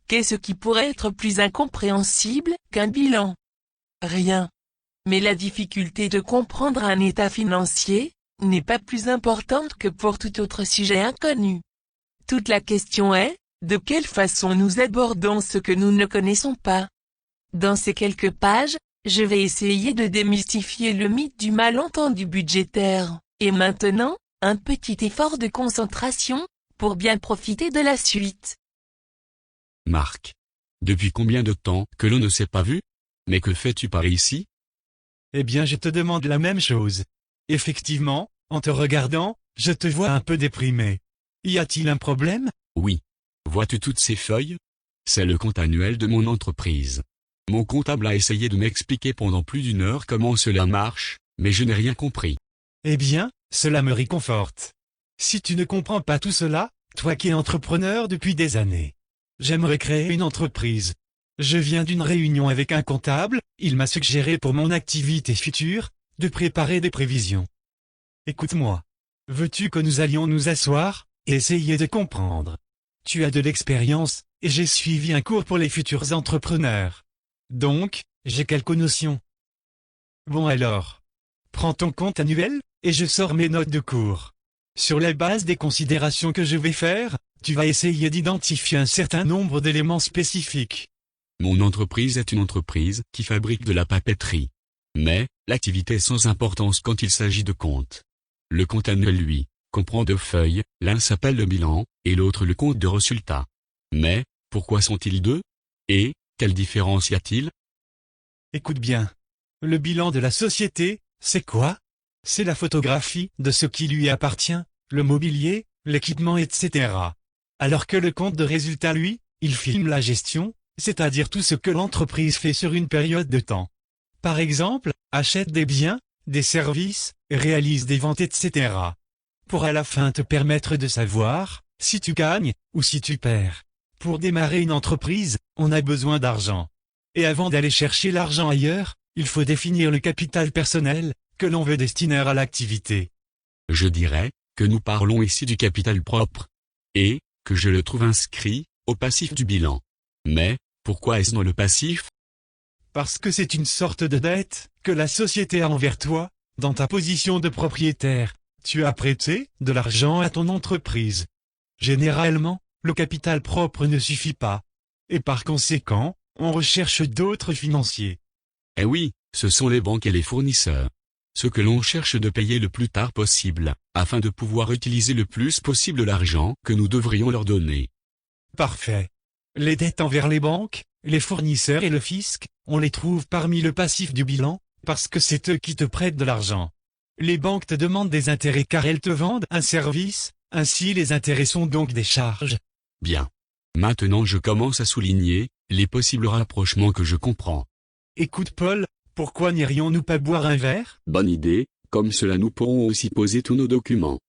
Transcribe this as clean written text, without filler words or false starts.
Qu'est-ce qui pourrait être plus incompréhensible qu'un bilan? Rien. Mais la difficulté de comprendre un état financier n'est pas plus importante que pour tout autre sujet inconnu. Toute la question est, de quelle façon nous abordons ce que nous ne connaissons pas? Dans ces quelques pages, je vais essayer de démystifier le mythe du malentendu budgétaire. Et maintenant, un petit effort de concentration, pour bien profiter de la suite. Marc. Depuis combien de temps que l'on ne s'est pas vu? Mais que fais-tu par ici? Eh bien, je te demande la même chose. Effectivement, en te regardant, je te vois un peu déprimé. Y a-t-il un problème? Oui. Vois-tu toutes ces feuilles? C'est le compte annuel de mon entreprise. Mon comptable a essayé de m'expliquer pendant plus d'une heure comment cela marche, mais je n'ai rien compris. Eh bien, cela me réconforte. Si tu ne comprends pas tout cela, toi qui es entrepreneur depuis des années, j'aimerais créer une entreprise. Je viens d'une réunion avec un comptable, il m'a suggéré pour mon activité future, de préparer des prévisions. Écoute-moi. Veux-tu que nous allions nous asseoir, et essayer de comprendre? Tu as de l'expérience, et j'ai suivi un cours pour les futurs entrepreneurs. Donc, j'ai quelques notions. Bon alors. Prends ton compte annuel, et je sors mes notes de cours. Sur la base des considérations que je vais faire, tu vas essayer d'identifier un certain nombre d'éléments spécifiques. Mon entreprise est une entreprise qui fabrique de la papeterie. Mais, l'activité est sans importance quand il s'agit de comptes. Le compte annuel, lui, comprend deux feuilles, l'un s'appelle le bilan, et l'autre le compte de résultat. Mais, pourquoi sont-ils deux? Et, quelle différence y a-t-il? Écoute bien. Le bilan de la société, c'est quoi? C'est la photographie de ce qui lui appartient, le mobilier, l'équipement, etc. Alors que le compte de résultat, lui, il filme la gestion, c'est-à-dire tout ce que l'entreprise fait sur une période de temps. Par exemple, achète des biens, des services, réalise des ventes, etc. Pour à la fin te permettre de savoir si tu gagnes ou si tu perds. Pour démarrer une entreprise, on a besoin d'argent. Et avant d'aller chercher l'argent ailleurs, il faut définir le capital personnel que l'on veut destiner à l'activité. Je dirais que nous parlons ici du capital propre. Et que je le trouve inscrit au passif du bilan. Mais, pourquoi est-ce dans le passif? Parce que c'est une sorte de dette que la société a envers toi, dans ta position de propriétaire. Tu as prêté de l'argent à ton entreprise. Généralement, le capital propre ne suffit pas. Et par conséquent, on recherche d'autres financiers. Eh oui, ce sont les banques et les fournisseurs. Ce que l'on cherche de payer le plus tard possible, afin de pouvoir utiliser le plus possible l'argent que nous devrions leur donner. Parfait. Les dettes envers les banques, les fournisseurs et le fisc, on les trouve parmi le passif du bilan, parce que c'est eux qui te prêtent de l'argent. Les banques te demandent des intérêts car elles te vendent un service, ainsi les intérêts sont donc des charges. Bien. Maintenant je commence à souligner les possibles rapprochements que je comprends. Écoute Paul, pourquoi n'irions-nous pas boire un verre? Bonne idée, comme cela nous pourrons aussi poser tous nos documents.